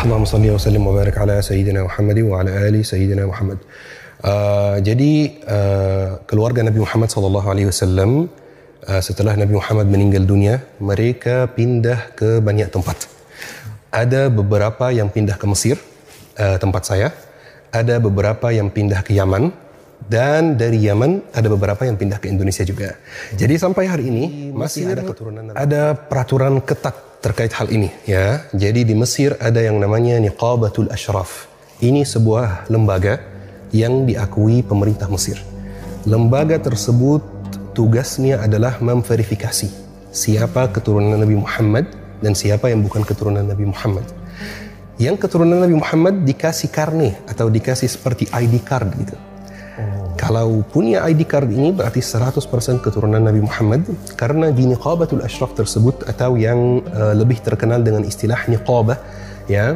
Allahumma salli wa sallim wa barik ala Sayyidina Muhammad wa ala ali Sayyidina Muhammad. Jadi keluarga Nabi Muhammad SAW setelah Nabi Muhammad meninggal dunia, mereka pindah ke banyak tempat. Ada beberapa yang pindah ke Mesir, tempat saya. Ada beberapa yang pindah ke Yaman. Dan dari Yaman ada beberapa yang pindah ke Indonesia juga. Jadi sampai hari ini masih ada keturunan. Ada peraturan ketat terkait hal ini, ya. Jadi di Mesir ada yang namanya Niqabatul Ashraf. Ini sebuah lembaga yang diakui pemerintah Mesir. Lembaga tersebut tugasnya adalah memverifikasi siapa keturunan Nabi Muhammad dan siapa yang bukan keturunan Nabi Muhammad. Yang keturunan Nabi Muhammad dikasih karne atau dikasih seperti ID card gitu. Kalau punya ID card ini berarti 100% keturunan Nabi Muhammad, karena di Niqabatul Ashraf tersebut atau yang lebih terkenal dengan istilah niqabah, ya,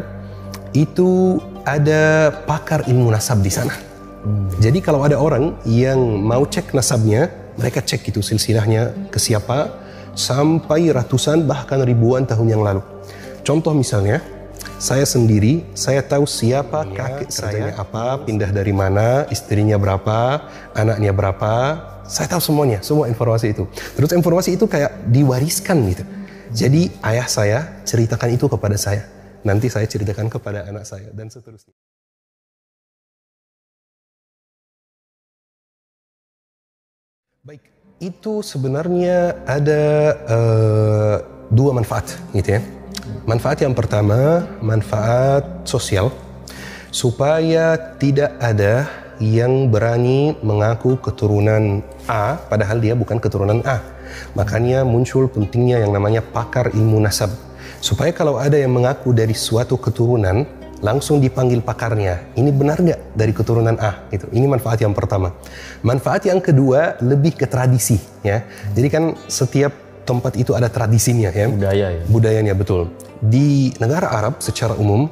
itu ada pakar ilmu nasab di sana. Jadi kalau ada orang yang mau cek nasabnya, mereka cek itu silsilahnya ke siapa sampai ratusan bahkan ribuan tahun yang lalu. Contoh misalnya, saya sendiri, saya tahu siapa kakek saya, apa, pindah dari mana, istrinya berapa, anaknya berapa. Saya tahu semuanya, semua informasi itu. Terus informasi itu kayak diwariskan gitu. Jadi ayah saya ceritakan itu kepada saya. Nanti saya ceritakan kepada anak saya dan seterusnya. Baik, itu sebenarnya ada dua manfaat gitu ya. Manfaat yang pertama, manfaat sosial, supaya tidak ada yang berani mengaku keturunan A padahal dia bukan keturunan A. Makanya muncul pentingnya yang namanya pakar ilmu nasab, supaya kalau ada yang mengaku dari suatu keturunan, langsung dipanggil pakarnya. Ini benar nggak dari keturunan A? Gitu. Ini manfaat yang pertama. Manfaat yang kedua lebih ke tradisi, ya. Jadi kan setiap tempat itu ada tradisinya, ya. Budayanya, betul. Di negara Arab secara umum,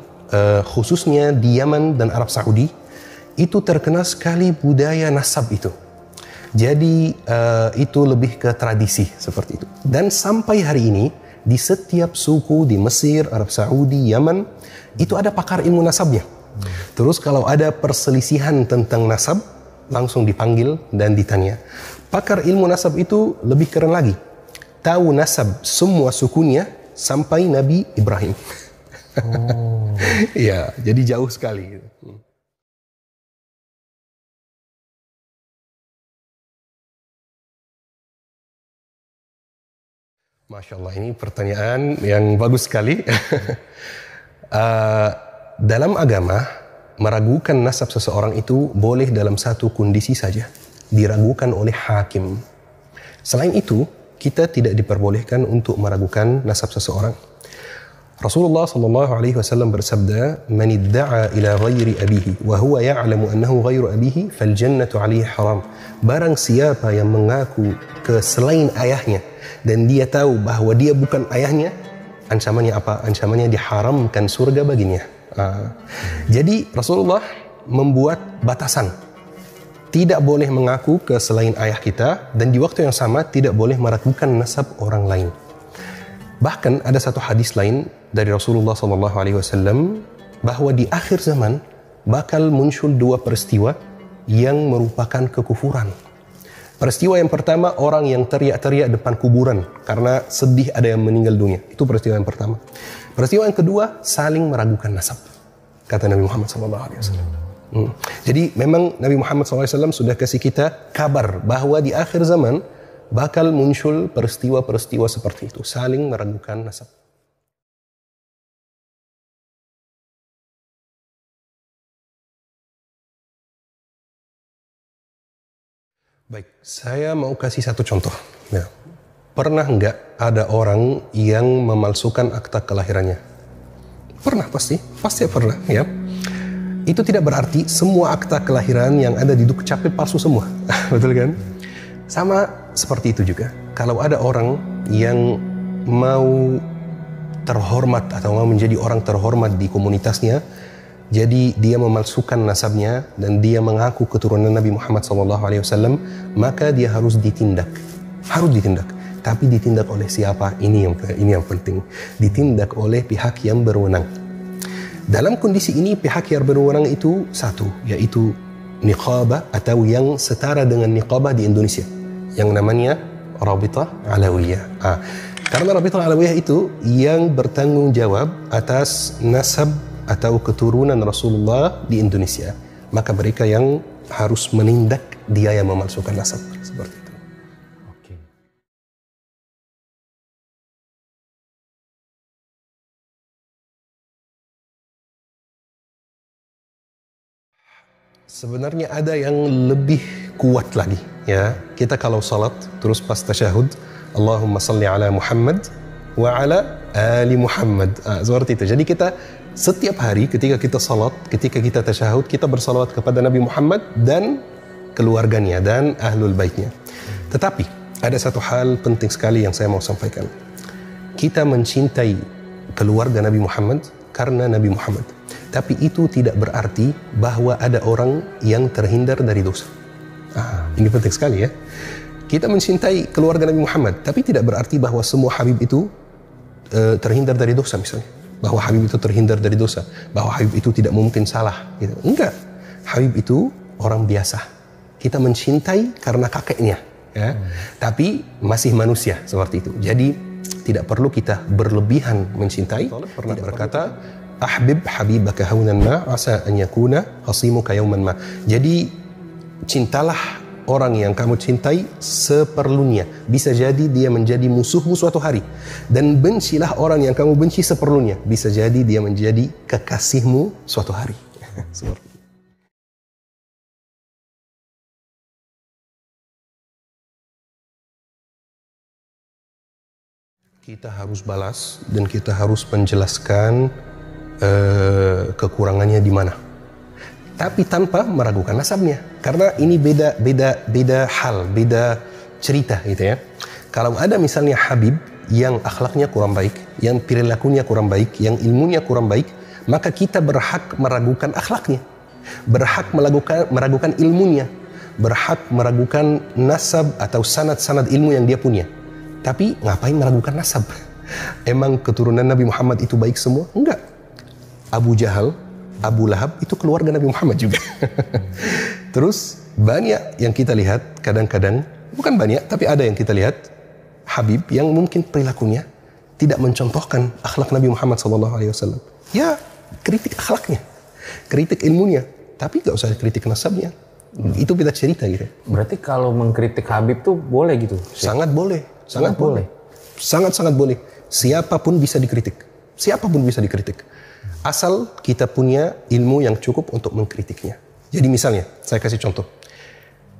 khususnya di Yaman dan Arab Saudi, itu terkenal sekali budaya nasab itu. Jadi itu lebih ke tradisi seperti itu. Dan sampai hari ini di setiap suku di Mesir, Arab Saudi, Yaman itu ada pakar ilmu nasabnya. Terus kalau ada perselisihan tentang nasab, langsung dipanggil dan ditanya. Pakar ilmu nasab itu lebih keren lagi. Tahu nasab semua sukunya sampai Nabi Ibrahim. Ya, jadi jauh sekali. Masya Allah, ini pertanyaan yang bagus sekali. Dalam agama, meragukan nasab seseorang itu boleh dalam satu kondisi saja, diragukan oleh hakim. Selain itu, kita tidak diperbolehkan untuk meragukan nasab seseorang. Rasulullah SAW bersabda, "Man idda'a ila ghairi abihi wa huwa ya'lamu annahu ghairu abihi fal jannatu 'alaihi haram." Barang siapa yang mengaku ke selain ayahnya dan dia tahu bahwa dia bukan ayahnya, ancamannya apa? Ancamannya diharamkan surga baginya. Jadi Rasulullah membuat batasan. Tidak boleh mengaku ke selain ayah kita, dan di waktu yang sama tidak boleh meragukan nasab orang lain. Bahkan ada satu hadis lain dari Rasulullah SAW bahwa di akhir zaman bakal muncul dua peristiwa yang merupakan kekufuran. Peristiwa yang pertama, orang yang teriak-teriak depan kuburan karena sedih ada yang meninggal dunia. Itu peristiwa yang pertama. Peristiwa yang kedua, saling meragukan nasab, kata Nabi Muhammad SAW. Jadi memang Nabi Muhammad SAW sudah kasih kita kabar bahwa di akhir zaman bakal muncul peristiwa-peristiwa seperti itu, saling meragukan nasab. Baik, saya mau kasih satu contoh. Ya. Pernah nggak ada orang yang memalsukan akta kelahirannya? Pernah, pasti pernah, ya. Itu tidak berarti semua akta kelahiran yang ada di Dukcapil palsu semua. Betul kan? Sama seperti itu juga. Kalau ada orang yang mau terhormat atau mau menjadi orang terhormat di komunitasnya, jadi dia memalsukan nasabnya dan dia mengaku keturunan Nabi Muhammad SAW, maka dia harus ditindak. Harus ditindak. Tapi ditindak oleh siapa? Ini yang penting. Ditindak oleh pihak yang berwenang. Dalam kondisi ini pihak yang berwenang itu satu, yaitu niqabah atau yang setara dengan niqabah di Indonesia, yang namanya Rabithah Alawiyah. Karena Rabithah Alawiyah itu yang bertanggung jawab atas nasab atau keturunan Rasulullah di Indonesia, maka mereka yang harus menindak dia yang memalsukan nasab seperti itu. Oke. Sebenarnya ada yang lebih kuat lagi, ya. Kita kalau salat terus pas tasyahud, Allahumma salli ala Muhammad wa ala ali Muhammad. Seperti itu. Jadi kita setiap hari ketika kita salat, ketika kita tasyahud, kita bersalawat kepada Nabi Muhammad dan keluarganya dan ahlul baitnya. Tetapi ada satu hal penting sekali yang saya mau sampaikan. Kita mencintai keluarga Nabi Muhammad karena Nabi Muhammad. Tapi itu tidak berarti bahwa ada orang yang terhindar dari dosa. Ini penting sekali, ya. Kita mencintai keluarga Nabi Muhammad, tapi tidak berarti bahwa semua Habib itu terhindar dari dosa misalnya. Bahwa Habib itu terhindar dari dosa. Bahwa Habib itu tidak mungkin salah. Gitu. Enggak. Habib itu orang biasa. Kita mencintai karena kakeknya. Ya. Tapi masih manusia seperti itu. Jadi tidak perlu kita berlebihan mencintai. Pernah berkata, Ahbib habibaka haunan ma asa an yakuna khasimuka yawman ma. Jadi cintalah orang yang kamu cintai seperlunya. Bisa jadi dia menjadi musuhmu suatu hari. Dan bencilah orang yang kamu benci seperlunya. Bisa jadi dia menjadi kekasihmu suatu hari. Seperti itu. Kita harus balas dan kita harus menjelaskan kekurangannya di mana, tapi tanpa meragukan nasabnya, karena ini beda hal, beda cerita gitu ya. Kalau ada misalnya Habib yang akhlaknya kurang baik, yang perilakunya kurang baik, yang ilmunya kurang baik, maka kita berhak meragukan akhlaknya, berhak meragukan ilmunya, berhak meragukan nasab atau sanad ilmu yang dia punya. Tapi ngapain meragukan nasab? Emang keturunan Nabi Muhammad itu baik semua? Enggak. Abu Jahal, Abu Lahab itu keluarga Nabi Muhammad juga. Terus banyak yang kita lihat kadang-kadang, bukan banyak, tapi ada yang kita lihat Habib yang mungkin perilakunya tidak mencontohkan akhlak Nabi Muhammad SAW. Ya, kritik akhlaknya, kritik ilmunya, tapi gak usah kritik nasabnya. Itu beda cerita gitu. Berarti kalau mengkritik Habib tuh boleh gitu? Sangat boleh, sangat boleh. Sangat-sangat boleh. Siapapun bisa dikritik. Siapapun bisa dikritik. Asal kita punya ilmu yang cukup untuk mengkritiknya. Jadi misalnya, saya kasih contoh.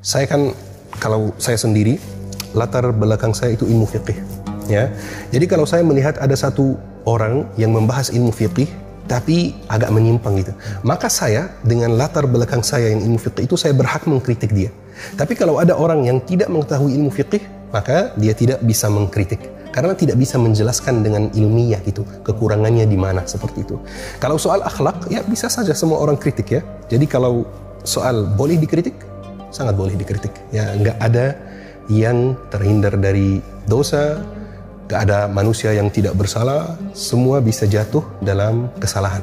Saya kan, kalau saya sendiri, latar belakang saya itu ilmu fiqih. Ya. Jadi kalau saya melihat ada satu orang yang membahas ilmu fiqih, tapi agak menyimpang gitu, maka saya dengan latar belakang saya yang ilmu fiqih itu, saya berhak mengkritik dia. Tapi kalau ada orang yang tidak mengetahui ilmu fiqih, maka dia tidak bisa mengkritik. Karena tidak bisa menjelaskan dengan ilmiah gitu, kekurangannya di mana, seperti itu. Kalau soal akhlak, ya bisa saja semua orang kritik ya. Jadi kalau soal boleh dikritik, sangat boleh dikritik. Ya, nggak ada yang terhindar dari dosa, nggak ada manusia yang tidak bersalah, semua bisa jatuh dalam kesalahan.